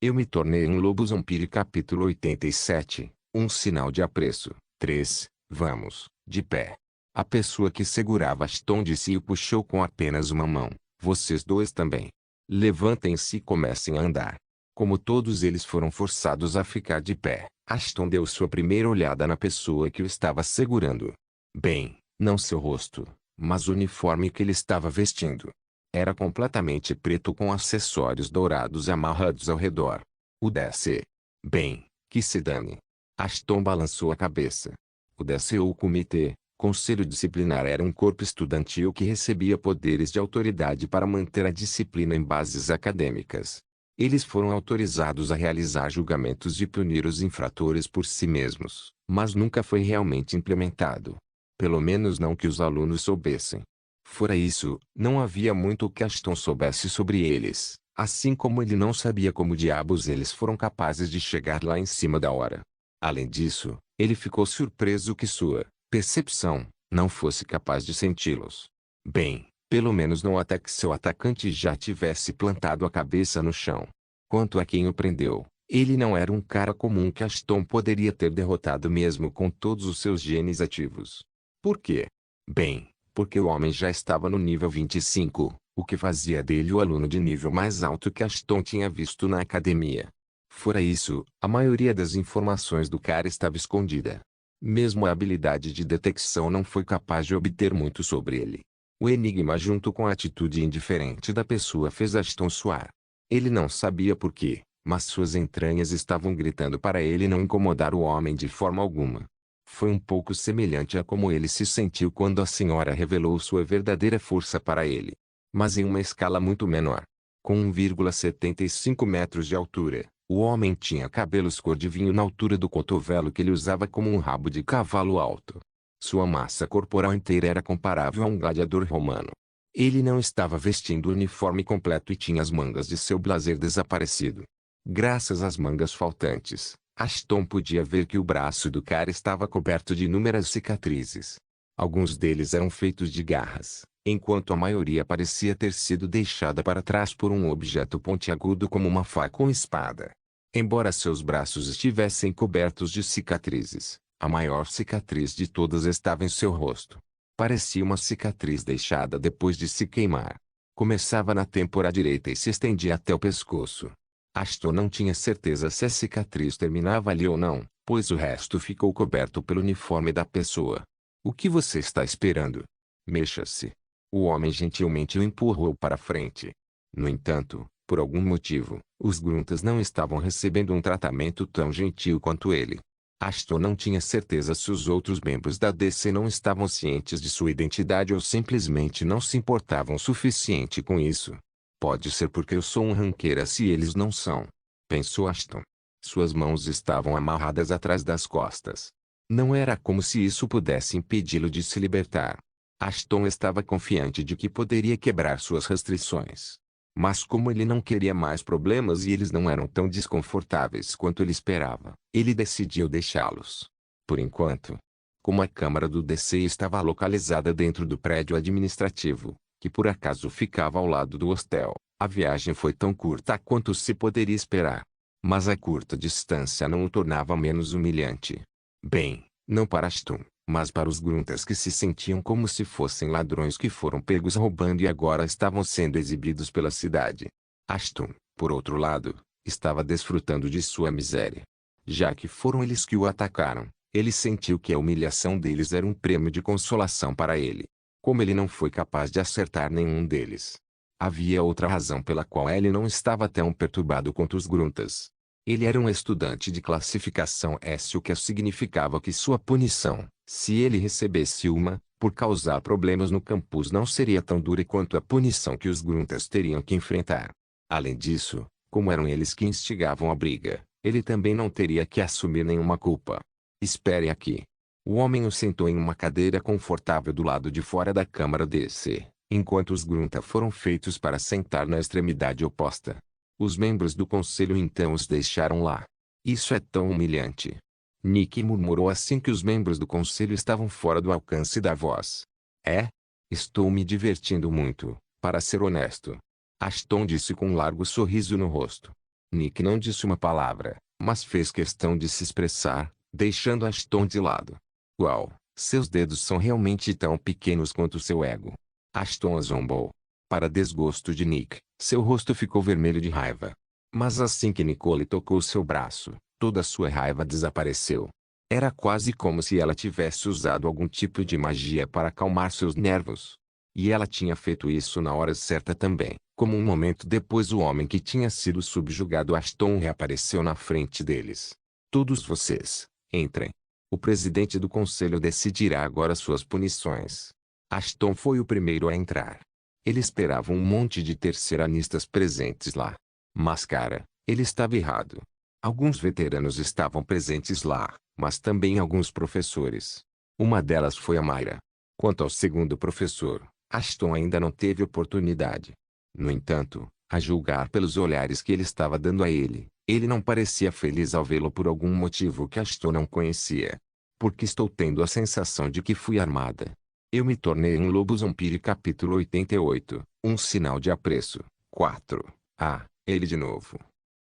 Eu me tornei um lobo vampiro. Capítulo 87. Um sinal de apreço. 3. Vamos, de pé. A pessoa que segurava Ashton disse e o puxou com apenas uma mão. Vocês dois também. Levantem-se e comecem a andar. Como todos eles foram forçados a ficar de pé, Ashton deu sua primeira olhada na pessoa que o estava segurando. Bem, não seu rosto, mas o uniforme que ele estava vestindo. Era completamente preto com acessórios dourados amarrados ao redor. O DC. Bem, que se dane. Ashton balançou a cabeça. O DC ou Comitê, Conselho Disciplinar era um corpo estudantil que recebia poderes de autoridade para manter a disciplina em bases acadêmicas. Eles foram autorizados a realizar julgamentos e punir os infratores por si mesmos, mas nunca foi realmente implementado. Pelo menos não que os alunos soubessem. Fora isso, não havia muito que Ashton soubesse sobre eles, assim como ele não sabia como diabos eles foram capazes de chegar lá em cima da hora. Além disso, ele ficou surpreso que sua percepção não fosse capaz de senti-los. Bem, pelo menos não até que seu atacante já tivesse plantado a cabeça no chão. Quanto a quem o prendeu, ele não era um cara comum que Ashton poderia ter derrotado mesmo com todos os seus genes ativos. Por quê? Bem, porque o homem já estava no nível 25, o que fazia dele o aluno de nível mais alto que Ashton tinha visto na academia. Fora isso, a maioria das informações do cara estava escondida. Mesmo a habilidade de detecção não foi capaz de obter muito sobre ele. O enigma junto com a atitude indiferente da pessoa fez Ashton suar. Ele não sabia por quê, mas suas entranhas estavam gritando para ele não incomodar o homem de forma alguma. Foi um pouco semelhante a como ele se sentiu quando a senhora revelou sua verdadeira força para ele. Mas em uma escala muito menor. Com 1,75 metros de altura, o homem tinha cabelos cor de vinho na altura do cotovelo que ele usava como um rabo de cavalo alto. Sua massa corporal inteira era comparável a um gladiador romano. Ele não estava vestindo o uniforme completo e tinha as mangas de seu blazer desaparecido. Graças às mangas faltantes, Ashton podia ver que o braço do cara estava coberto de inúmeras cicatrizes. Alguns deles eram feitos de garras, enquanto a maioria parecia ter sido deixada para trás por um objeto pontiagudo como uma faca ou espada. Embora seus braços estivessem cobertos de cicatrizes, a maior cicatriz de todas estava em seu rosto. Parecia uma cicatriz deixada depois de se queimar. Começava na têmpora direita e se estendia até o pescoço. Ashton não tinha certeza se a cicatriz terminava ali ou não, pois o resto ficou coberto pelo uniforme da pessoa. O que você está esperando? Mexa-se. O homem gentilmente o empurrou para frente. No entanto, por algum motivo, os gruntas não estavam recebendo um tratamento tão gentil quanto ele. Ashton não tinha certeza se os outros membros da DC não estavam cientes de sua identidade ou simplesmente não se importavam o suficiente com isso. Pode ser porque eu sou um ranqueira se eles não são, pensou Ashton. Suas mãos estavam amarradas atrás das costas. Não era como se isso pudesse impedi-lo de se libertar. Ashton estava confiante de que poderia quebrar suas restrições. Mas como ele não queria mais problemas e eles não eram tão desconfortáveis quanto ele esperava, ele decidiu deixá-los. Por enquanto. Como a câmara do DC estava localizada dentro do prédio administrativo, que por acaso ficava ao lado do hostel, a viagem foi tão curta quanto se poderia esperar. Mas a curta distância não o tornava menos humilhante. Bem, não para Ashton, mas para os gruntas que se sentiam como se fossem ladrões que foram pegos roubando e agora estavam sendo exibidos pela cidade. Ashton, por outro lado, estava desfrutando de sua miséria. Já que foram eles que o atacaram, ele sentiu que a humilhação deles era um prêmio de consolação para ele. Como ele não foi capaz de acertar nenhum deles. Havia outra razão pela qual ele não estava tão perturbado quanto os gruntas. Ele era um estudante de classificação S, o que significava que sua punição, se ele recebesse uma, por causar problemas no campus não seria tão dura quanto a punição que os gruntas teriam que enfrentar. Além disso, como eram eles que instigavam a briga, ele também não teria que assumir nenhuma culpa. Espere aqui. O homem o sentou em uma cadeira confortável do lado de fora da câmara DC, enquanto os grunta foram feitos para sentar na extremidade oposta. Os membros do conselho então os deixaram lá. Isso é tão humilhante. Nick murmurou assim que os membros do conselho estavam fora do alcance da voz. É? Estou me divertindo muito, para ser honesto. Ashton disse com um largo sorriso no rosto. Nick não disse uma palavra, mas fez questão de se expressar, deixando Ashton de lado. Uau, seus dedos são realmente tão pequenos quanto seu ego. Ashton zombou. Para desgosto de Nick, seu rosto ficou vermelho de raiva. Mas assim que Nicole tocou seu braço, toda sua raiva desapareceu. Era quase como se ela tivesse usado algum tipo de magia para acalmar seus nervos. E ela tinha feito isso na hora certa também. Como um momento depois o homem que tinha sido subjugado Ashton reapareceu na frente deles. Todos vocês, entrem. O presidente do conselho decidirá agora suas punições. Ashton foi o primeiro a entrar. Ele esperava um monte de terceiranistas presentes lá. Mas cara, ele estava errado. Alguns veteranos estavam presentes lá, mas também alguns professores. Uma delas foi a Mayra. Quanto ao segundo professor, Ashton ainda não teve oportunidade. No entanto, a julgar pelos olhares que ele estava dando a ele não parecia feliz ao vê-lo por algum motivo que Ashton não conhecia. Porque estou tendo a sensação de que fui armada. Eu me tornei um lobo zombie. Capítulo 88, um sinal de apreço. 4. Ah, ele de novo.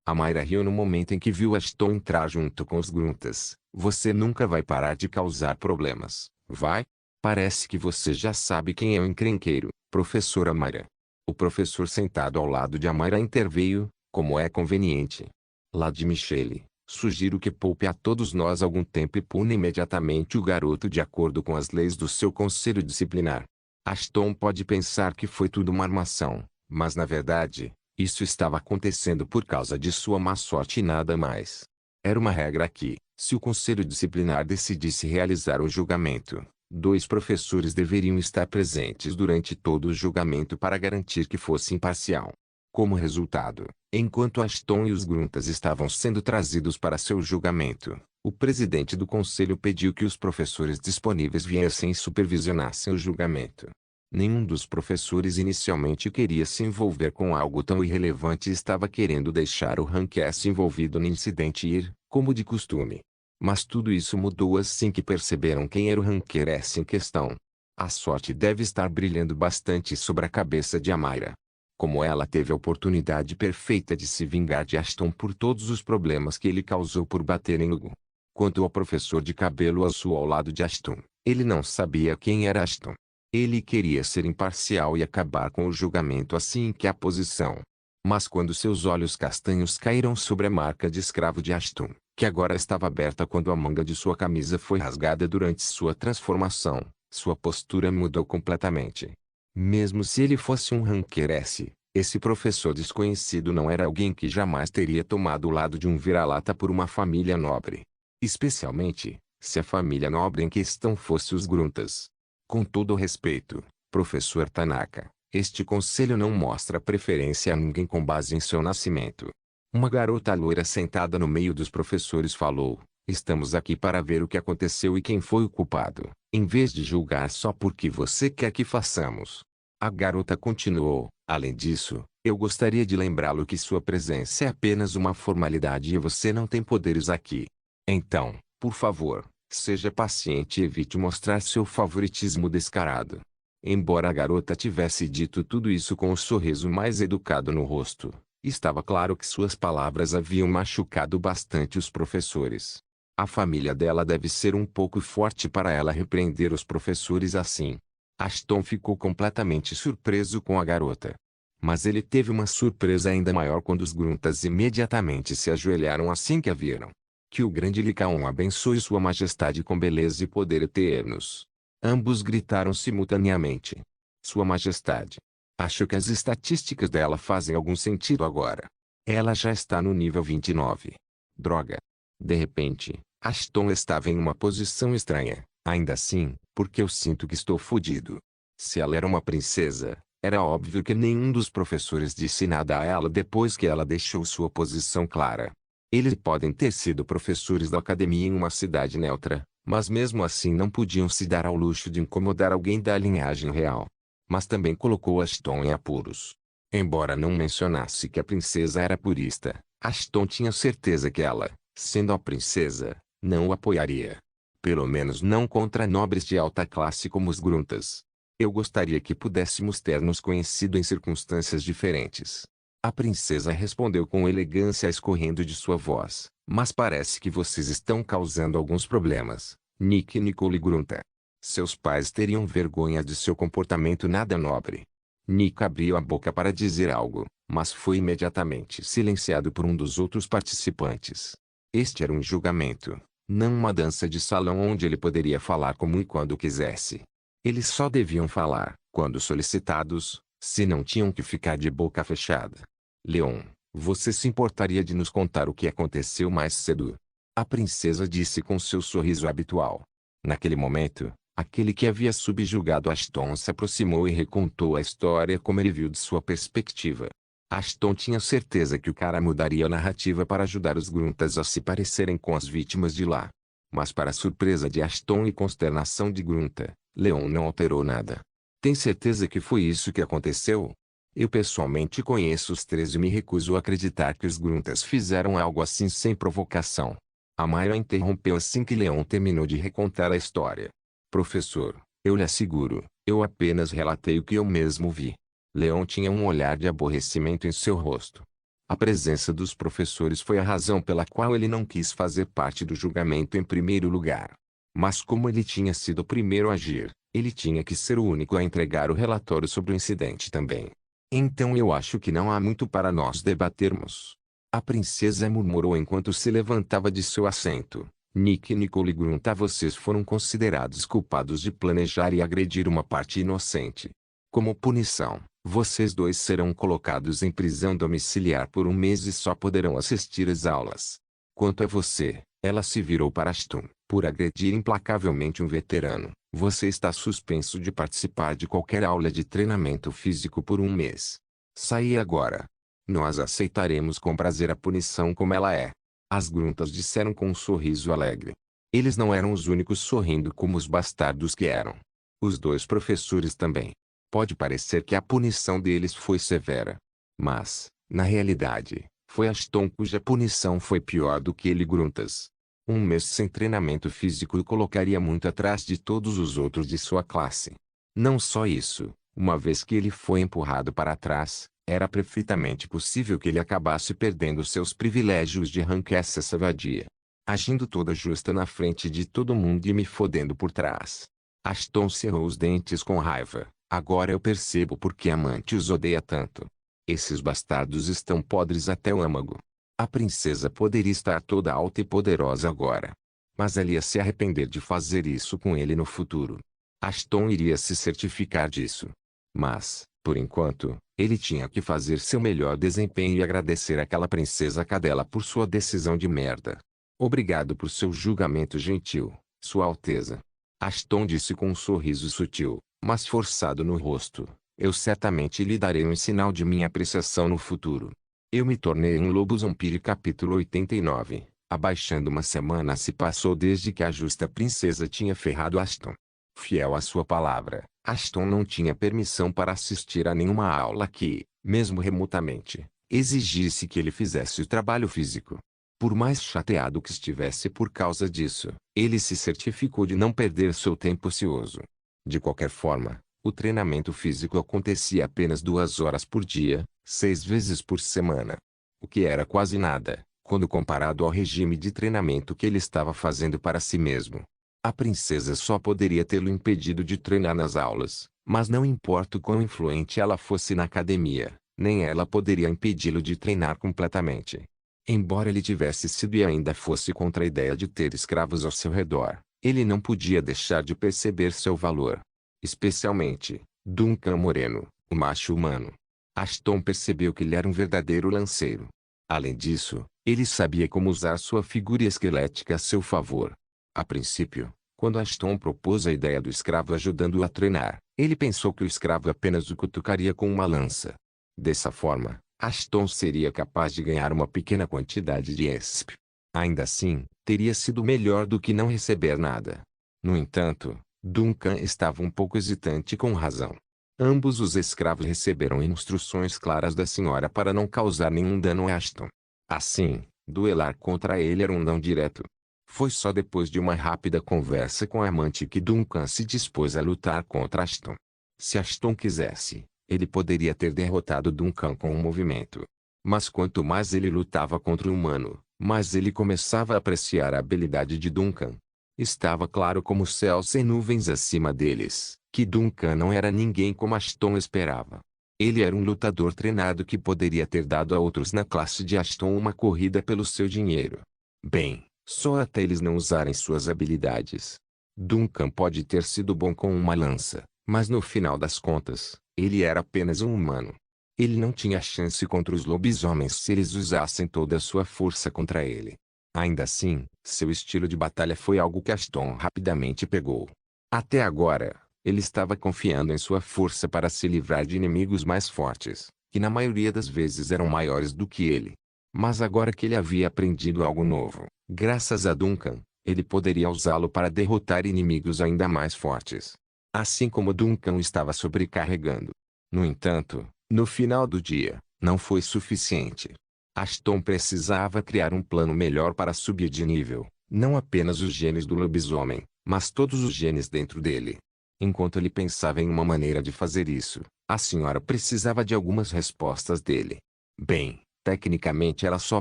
A Mayra riu no momento em que viu Ashton entrar junto com os gruntas. Você nunca vai parar de causar problemas, vai? Parece que você já sabe quem é o encrenqueiro, professora Mayra. O professor sentado ao lado de Mayra interveio, como é conveniente. Lady Michelle, sugiro que poupe a todos nós algum tempo e pune imediatamente o garoto de acordo com as leis do seu conselho disciplinar. Ashton pode pensar que foi tudo uma armação, mas na verdade, isso estava acontecendo por causa de sua má sorte e nada mais. Era uma regra que, se o conselho disciplinar decidisse realizar o julgamento, 2 professores deveriam estar presentes durante todo o julgamento para garantir que fosse imparcial. Como resultado, enquanto Ashton e os gruntas estavam sendo trazidos para seu julgamento, o presidente do conselho pediu que os professores disponíveis viessem e supervisionassem o julgamento. Nenhum dos professores inicialmente queria se envolver com algo tão irrelevante e estava querendo deixar o Rankess envolvido no incidente e ir, como de costume. Mas tudo isso mudou assim que perceberam quem era o Rankess em questão. A sorte deve estar brilhando bastante sobre a cabeça de Mayra. Como ela teve a oportunidade perfeita de se vingar de Ashton por todos os problemas que ele causou por bater em Hugo. Quanto ao professor de cabelo azul ao lado de Ashton, ele não sabia quem era Ashton. Ele queria ser imparcial e acabar com o julgamento assim que a posição. Mas quando seus olhos castanhos caíram sobre a marca de escravo de Ashton, que agora estava aberta quando a manga de sua camisa foi rasgada durante sua transformação, sua postura mudou completamente. Mesmo se ele fosse um Ranker S, esse professor desconhecido não era alguém que jamais teria tomado o lado de um vira-lata por uma família nobre. Especialmente, se a família nobre em questão fosse os gruntas. Com todo o respeito, professor Tanaka, este conselho não mostra preferência a ninguém com base em seu nascimento. Uma garota loira sentada no meio dos professores falou, estamos aqui para ver o que aconteceu e quem foi o culpado, em vez de julgar só porque você quer que façamos. A garota continuou, além disso, eu gostaria de lembrá-lo que sua presença é apenas uma formalidade e você não tem poderes aqui. Então, por favor, seja paciente e evite mostrar seu favoritismo descarado. Embora a garota tivesse dito tudo isso com um sorriso mais educado no rosto, estava claro que suas palavras haviam machucado bastante os professores. A família dela deve ser um pouco forte para ela repreender os professores assim. Ashton ficou completamente surpreso com a garota. Mas ele teve uma surpresa ainda maior quando os gruntas imediatamente se ajoelharam assim que a viram. Que o grande Licaon abençoe sua majestade com beleza e poder eternos. Ambos gritaram simultaneamente. Sua majestade. Acho que as estatísticas dela fazem algum sentido agora. Ela já está no nível 29. Droga. De repente, Ashton estava em uma posição estranha. Ainda assim, porque eu sinto que estou fodido. Se ela era uma princesa, era óbvio que nenhum dos professores disse nada a ela depois que ela deixou sua posição clara. Eles podem ter sido professores da academia em uma cidade neutra, mas mesmo assim não podiam se dar ao luxo de incomodar alguém da linhagem real. Mas também colocou Ashton em apuros. Embora não mencionasse que a princesa era purista, Ashton tinha certeza que ela, sendo a princesa, não o apoiaria. Pelo menos não contra nobres de alta classe como os gruntas. Eu gostaria que pudéssemos ter nos conhecido em circunstâncias diferentes. A princesa respondeu com elegância escorrendo de sua voz. Mas parece que vocês estão causando alguns problemas. Nick Nicole grunta. Seus pais teriam vergonha de seu comportamento nada nobre. Nick abriu a boca para dizer algo, mas foi imediatamente silenciado por um dos outros participantes. Este era um julgamento, não uma dança de salão onde ele poderia falar como e quando quisesse. Eles só deviam falar, quando solicitados, se não tinham que ficar de boca fechada. Leon, você se importaria de nos contar o que aconteceu mais cedo? A princesa disse com seu sorriso habitual. Naquele momento, aquele que havia subjugado Ashton se aproximou e recontou a história como ele viu de sua perspectiva. Ashton tinha certeza que o cara mudaria a narrativa para ajudar os gruntas a se parecerem com as vítimas de lá. Mas para surpresa de Ashton e consternação de Grunta, Leon não alterou nada. Tem certeza que foi isso que aconteceu? Eu pessoalmente conheço os três e me recuso a acreditar que os gruntas fizeram algo assim sem provocação. A Maya interrompeu assim que Leon terminou de recontar a história. Professor, eu lhe asseguro, eu apenas relatei o que eu mesmo vi. Leon tinha um olhar de aborrecimento em seu rosto. A presença dos professores foi a razão pela qual ele não quis fazer parte do julgamento em primeiro lugar. Mas como ele tinha sido o primeiro a agir, ele tinha que ser o único a entregar o relatório sobre o incidente também. Então eu acho que não há muito para nós debatermos. A princesa murmurou enquanto se levantava de seu assento. Nick e Nicole grunta, vocês foram considerados culpados de planejar e agredir uma parte inocente. Como punição, vocês dois serão colocados em prisão domiciliar por um mês e só poderão assistir às aulas. Quanto a você, ela se virou para Ashton, por agredir implacavelmente um veterano, você está suspenso de participar de qualquer aula de treinamento físico por um mês. Saia agora. Nós aceitaremos com prazer a punição como ela é. As gruntas disseram com um sorriso alegre. Eles não eram os únicos sorrindo como os bastardos que eram. Os dois professores também. Pode parecer que a punição deles foi severa. Mas, na realidade, foi Ashton cuja punição foi pior do que ele gruntas. Um mês sem treinamento físico o colocaria muito atrás de todos os outros de sua classe. Não só isso, uma vez que ele foi empurrado para trás, era perfeitamente possível que ele acabasse perdendo seus privilégios de essa vadia. Agindo toda justa na frente de todo mundo e me fodendo por trás. Ashton cerrou os dentes com raiva. Agora eu percebo por que Amante os odeia tanto. Esses bastardos estão podres até o âmago. A princesa poderia estar toda alta e poderosa agora. Mas ela ia se arrepender de fazer isso com ele no futuro. Ashton iria se certificar disso. Mas, por enquanto, ele tinha que fazer seu melhor desempenho e agradecer àquela princesa cadela por sua decisão de merda. Obrigado por seu julgamento gentil, Sua Alteza. Ashton disse com um sorriso sutil, mas forçado no rosto. Eu certamente lhe darei um sinal de minha apreciação no futuro. Eu me tornei um lobo zombie capítulo 89. Abaixando uma semana se passou desde que a justa princesa tinha ferrado Ashton. Fiel à sua palavra, Ashton não tinha permissão para assistir a nenhuma aula que, mesmo remotamente, exigisse que ele fizesse o trabalho físico. Por mais chateado que estivesse por causa disso, ele se certificou de não perder seu tempo ocioso. De qualquer forma, o treinamento físico acontecia apenas 2 horas por dia, 6 vezes por semana. O que era quase nada, quando comparado ao regime de treinamento que ele estava fazendo para si mesmo. A princesa só poderia tê-lo impedido de treinar nas aulas, mas não importa o quão influente ela fosse na academia, nem ela poderia impedi-lo de treinar completamente. Embora ele tivesse sido e ainda fosse contra a ideia de ter escravos ao seu redor, ele não podia deixar de perceber seu valor. Especialmente, Duncan Moreno, o macho humano. Ashton percebeu que ele era um verdadeiro lanceiro. Além disso, ele sabia como usar sua figura esquelética a seu favor. A princípio, quando Ashton propôs a ideia do escravo ajudando-o a treinar, ele pensou que o escravo apenas o cutucaria com uma lança. Dessa forma, Ashton seria capaz de ganhar uma pequena quantidade de ESP. Ainda assim, teria sido melhor do que não receber nada. No entanto, Duncan estava um pouco hesitante com razão. Ambos os escravos receberam instruções claras da senhora para não causar nenhum dano a Ashton. Assim, duelar contra ele era um não direto. Foi só depois de uma rápida conversa com a amante que Duncan se dispôs a lutar contra Ashton. Se Ashton quisesse, Ele poderia ter derrotado Duncan com um movimento. Mas quanto mais ele lutava contra o humano, mais ele começava a apreciar a habilidade de Duncan. Estava claro como o céu sem nuvens acima deles, que Duncan não era ninguém como Ashton esperava. Ele era um lutador treinado que poderia ter dado a outros na classe de Ashton uma corrida pelo seu dinheiro. Bem, só até eles não usarem suas habilidades. Duncan pode ter sido bom com uma lança, mas no final das contas, ele era apenas um humano. Ele não tinha chance contra os lobisomens se eles usassem toda a sua força contra ele. Ainda assim, seu estilo de batalha foi algo que Ashton rapidamente pegou. Até agora, ele estava confiando em sua força para se livrar de inimigos mais fortes, que na maioria das vezes eram maiores do que ele. Mas agora que ele havia aprendido algo novo, graças a Duncan, ele poderia usá-lo para derrotar inimigos ainda mais fortes. Assim como Duncan estava sobrecarregando. No entanto, no final do dia, não foi suficiente. Ashton precisava criar um plano melhor para subir de nível, não apenas os genes do lobisomem, mas todos os genes dentro dele. Enquanto ele pensava em uma maneira de fazer isso, a senhora precisava de algumas respostas dele. Bem, tecnicamente ela só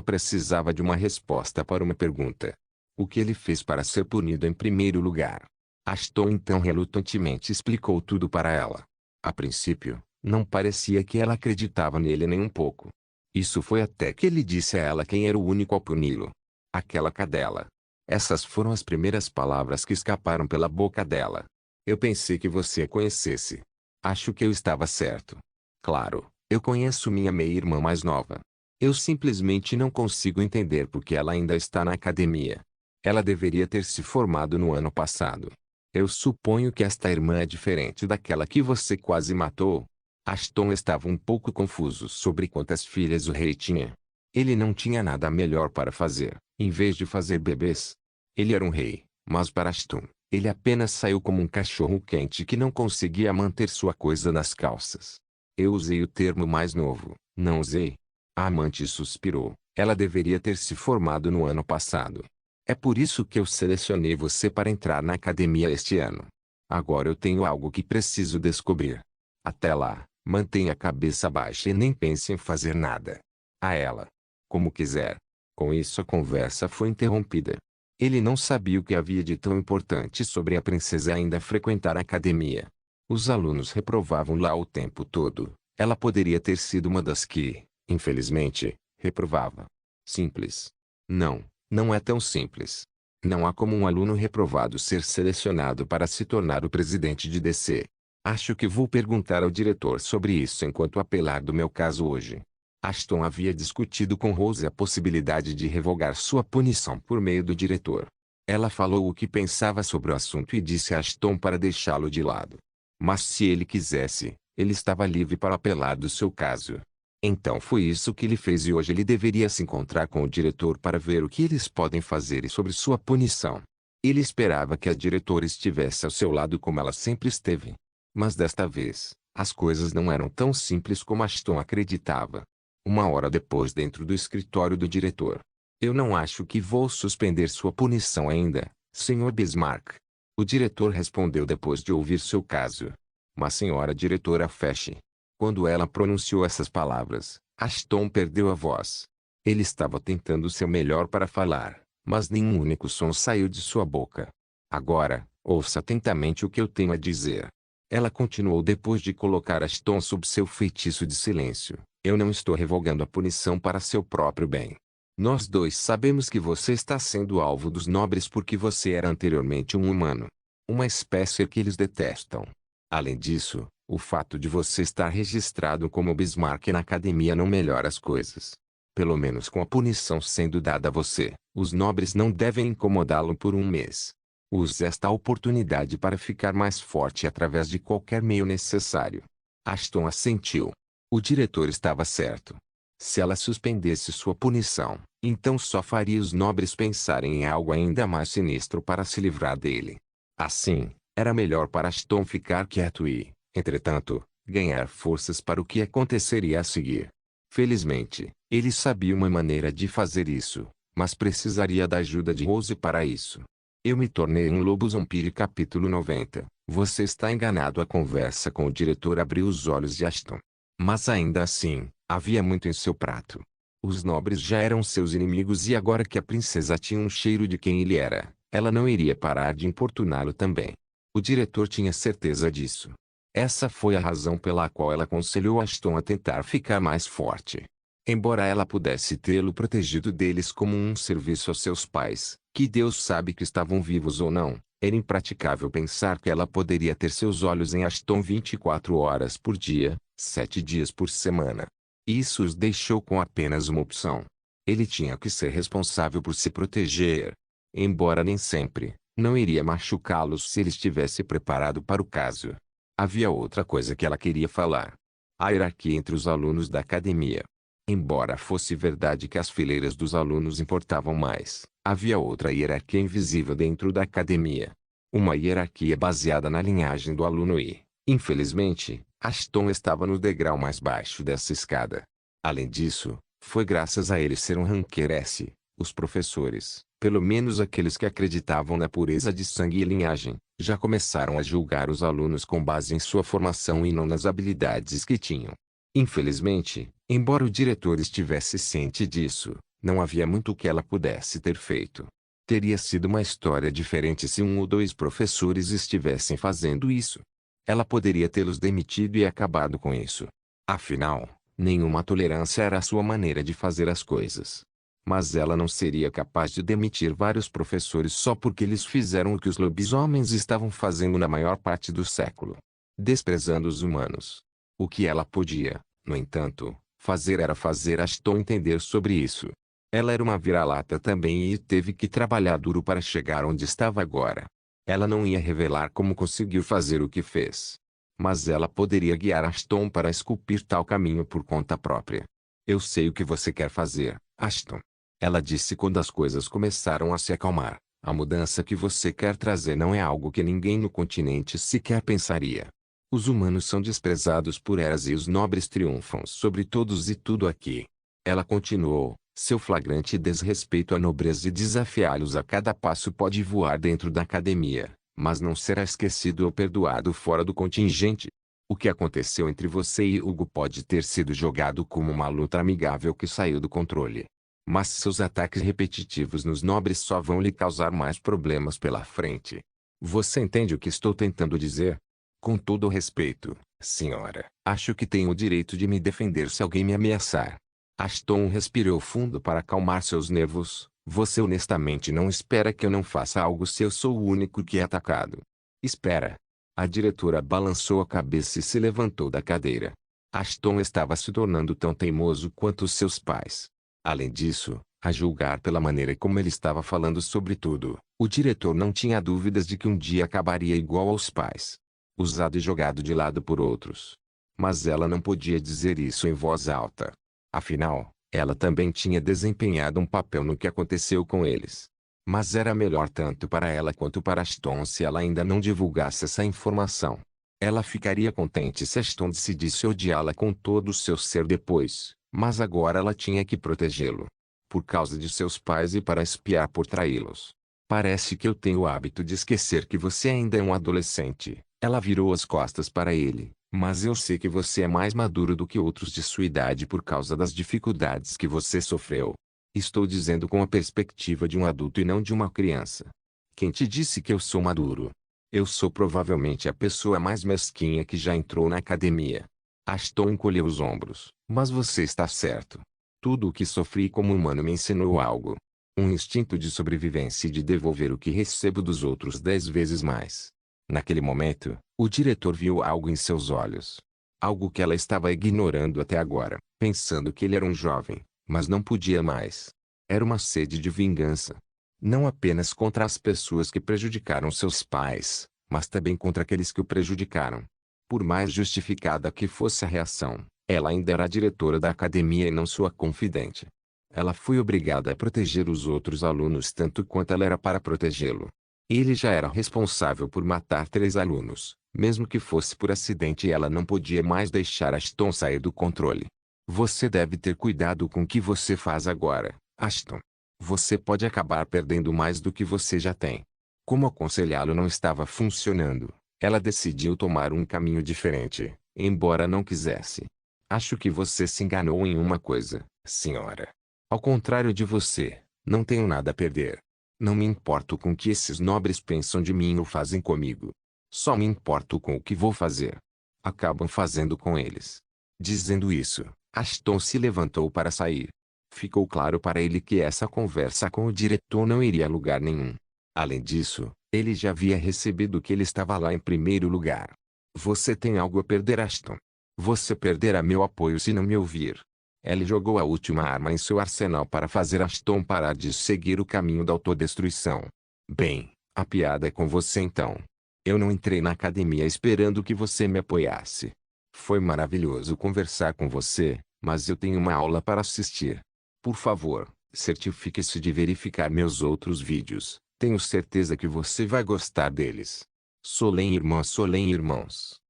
precisava de uma resposta para uma pergunta. O que ele fez para ser punido em primeiro lugar? Ashton então relutantemente explicou tudo para ela. A princípio, não parecia que ela acreditava nele nem um pouco. Isso foi até que ele disse a ela quem era o único a puni-lo. Aquela cadela. Essas foram as primeiras palavras que escaparam pela boca dela. Eu pensei que você a conhecesse. Acho que eu estava certo. Claro, eu conheço minha meia-irmã mais nova. Eu simplesmente não consigo entender por que ela ainda está na academia. Ela deveria ter se formado no ano passado. Eu suponho que esta irmã é diferente daquela que você quase matou. Ashton estava um pouco confuso sobre quantas filhas o rei tinha. Ele não tinha nada melhor para fazer, em vez de fazer bebês. Ele era um rei, mas para Ashton, ele apenas saiu como um cachorro quente que não conseguia manter sua coisa nas calças. Eu usei o termo mais novo, não usei? A amante suspirou. Ela deveria ter se formado no ano passado. É por isso que eu selecionei você para entrar na academia este ano. Agora eu tenho algo que preciso descobrir. Até lá, mantenha a cabeça baixa e nem pense em fazer nada. A ela. Como quiser. Com isso a conversa foi interrompida. Ele não sabia o que havia de tão importante sobre a princesa ainda frequentar a academia. Os alunos reprovavam lá o tempo todo. Ela poderia ter sido uma das que, infelizmente, reprovava. Simples. Não, não é tão simples. Não há como um aluno reprovado ser selecionado para se tornar o presidente de DC. Acho que vou perguntar ao diretor sobre isso enquanto apelar do meu caso hoje. Ashton havia discutido com Rose a possibilidade de revogar sua punição por meio do diretor. Ela falou o que pensava sobre o assunto e disse a Ashton para deixá-lo de lado. Mas se ele quisesse, ele estava livre para apelar do seu caso. Então foi isso que ele fez e hoje ele deveria se encontrar com o diretor para ver o que eles podem fazer sobre sua punição. Ele esperava que a diretora estivesse ao seu lado como ela sempre esteve. Mas desta vez, as coisas não eram tão simples como Ashton acreditava. Uma hora depois dentro do escritório do diretor. Eu não acho que vou suspender sua punição ainda, Sr. Bismarck. O diretor respondeu depois de ouvir seu caso. Mas senhora diretora Feche. Quando ela pronunciou essas palavras, Ashton perdeu a voz. Ele estava tentando o seu melhor para falar, mas nenhum único som saiu de sua boca. Agora, ouça atentamente o que eu tenho a dizer. Ela continuou depois de colocar Ashton sob seu feitiço de silêncio. Eu não estou revogando a punição para seu próprio bem. Nós dois sabemos que você está sendo alvo dos nobres porque você era anteriormente um humano. Uma espécie que eles detestam. Além disso, o fato de você estar registrado como Bismarck na academia não melhora as coisas. Pelo menos com a punição sendo dada a você, os nobres não devem incomodá-lo por um mês. Use esta oportunidade para ficar mais forte através de qualquer meio necessário. Ashton assentiu. O diretor estava certo. Se ela suspendesse sua punição, então só faria os nobres pensarem em algo ainda mais sinistro para se livrar dele. Assim, era melhor para Ashton ficar quieto e, entretanto, ganhar forças para o que aconteceria a seguir. Felizmente, ele sabia uma maneira de fazer isso, mas precisaria da ajuda de Rose para isso. Eu me tornei um lobo zombie capítulo 90. Você está enganado. A conversa com o diretor abriu os olhos de Ashton. Mas ainda assim, havia muito em seu prato. Os nobres já eram seus inimigos e agora que a princesa tinha um cheiro de quem ele era, ela não iria parar de importuná-lo também. O diretor tinha certeza disso. Essa foi a razão pela qual ela aconselhou Ashton a tentar ficar mais forte. Embora ela pudesse tê-lo protegido deles como um serviço aos seus pais, que Deus sabe que estavam vivos ou não, era impraticável pensar que ela poderia ter seus olhos em Ashton 24 horas por dia, 7 dias por semana. Isso os deixou com apenas uma opção. Ele tinha que ser responsável por se proteger. Embora nem sempre, não iria machucá-los se ele estivesse preparado para o caso. Havia outra coisa que ela queria falar. A hierarquia entre os alunos da academia. Embora fosse verdade que as fileiras dos alunos importavam mais, havia outra hierarquia invisível dentro da academia. Uma hierarquia baseada na linhagem do aluno e, infelizmente, Ashton estava no degrau mais baixo dessa escada. Além disso, foi graças a ele ser um ranquear S, os professores, pelo menos aqueles que acreditavam na pureza de sangue e linhagem, já começaram a julgar os alunos com base em sua formação e não nas habilidades que tinham. Infelizmente, embora o diretor estivesse ciente disso, não havia muito que ela pudesse ter feito. Teria sido uma história diferente se um ou dois professores estivessem fazendo isso. Ela poderia tê-los demitido e acabado com isso. Afinal, nenhuma tolerância era a sua maneira de fazer as coisas. Mas ela não seria capaz de demitir vários professores só porque eles fizeram o que os lobisomens estavam fazendo na maior parte do século. Desprezando os humanos. O que ela podia, no entanto, fazer era fazer Ashton entender sobre isso. Ela era uma vira-lata também e teve que trabalhar duro para chegar onde estava agora. Ela não ia revelar como conseguiu fazer o que fez. Mas ela poderia guiar Ashton para esculpir tal caminho por conta própria. Eu sei o que você quer fazer, Ashton. Ela disse quando as coisas começaram a se acalmar. A mudança que você quer trazer não é algo que ninguém no continente sequer pensaria. Os humanos são desprezados por eras e os nobres triunfam sobre todos e tudo aqui. Ela continuou, seu flagrante desrespeito à nobreza e desafiá-los a cada passo pode voar dentro da academia, mas não será esquecido ou perdoado fora do contingente. O que aconteceu entre você e Hugo pode ter sido jogado como uma luta amigável que saiu do controle. Mas seus ataques repetitivos nos nobres só vão lhe causar mais problemas pela frente. Você entende o que estou tentando dizer? Com todo o respeito, senhora, acho que tenho o direito de me defender se alguém me ameaçar. Ashton respirou fundo para acalmar seus nervos. Você honestamente não espera que eu não faça algo se eu sou o único que é atacado? Espera. A diretora balançou a cabeça e se levantou da cadeira. Ashton estava se tornando tão teimoso quanto os seus pais. Além disso, a julgar pela maneira como ele estava falando sobre tudo, o diretor não tinha dúvidas de que um dia acabaria igual aos pais. Usado e jogado de lado por outros. Mas ela não podia dizer isso em voz alta. Afinal, ela também tinha desempenhado um papel no que aconteceu com eles. Mas era melhor tanto para ela quanto para Ashton se ela ainda não divulgasse essa informação. Ela ficaria contente se Ashton decidisse odiá-la com todo o seu ser depois, mas agora ela tinha que protegê-lo. Por causa de seus pais e para espiar por traí-los. Parece que eu tenho o hábito de esquecer que você ainda é um adolescente. Ela virou as costas para ele, mas eu sei que você é mais maduro do que outros de sua idade por causa das dificuldades que você sofreu. Estou dizendo com a perspectiva de um adulto e não de uma criança. Quem te disse que eu sou maduro? Eu sou provavelmente a pessoa mais mesquinha que já entrou na academia. Ashton encolheu os ombros, mas você está certo. Tudo o que sofri como humano me ensinou algo. Um instinto de sobrevivência e de devolver o que recebo dos outros 10 vezes mais. Naquele momento, o diretor viu algo em seus olhos. Algo que ela estava ignorando até agora, pensando que ele era um jovem, mas não podia mais. Era uma sede de vingança. Não apenas contra as pessoas que prejudicaram seus pais, mas também contra aqueles que o prejudicaram. Por mais justificada que fosse a reação, ela ainda era a diretora da academia e não sua confidente. Ela foi obrigada a proteger os outros alunos tanto quanto ela era para protegê-lo. Ele já era responsável por matar 3 alunos, mesmo que fosse por acidente e ela não podia mais deixar Ashton sair do controle. Você deve ter cuidado com o que você faz agora, Ashton. Você pode acabar perdendo mais do que você já tem. Como aconselhá-lo não estava funcionando, ela decidiu tomar um caminho diferente, embora não quisesse. Acho que você se enganou em uma coisa, senhora. Ao contrário de você, não tenho nada a perder. Não me importo com o que esses nobres pensam de mim ou fazem comigo. Só me importo com o que vou fazer. Acabam fazendo com eles. Dizendo isso, Ashton se levantou para sair. Ficou claro para ele que essa conversa com o diretor não iria a lugar nenhum. Além disso, ele já havia recebido que ele estava lá em primeiro lugar. Você tem algo a perder, Ashton. Você perderá meu apoio se não me ouvir. Ele jogou a última arma em seu arsenal para fazer Ashton parar de seguir o caminho da autodestruição. Bem, a piada é com você então. Eu não entrei na academia esperando que você me apoiasse. Foi maravilhoso conversar com você, mas eu tenho uma aula para assistir. Por favor, certifique-se de verificar meus outros vídeos. Tenho certeza que você vai gostar deles. Solen irmãos.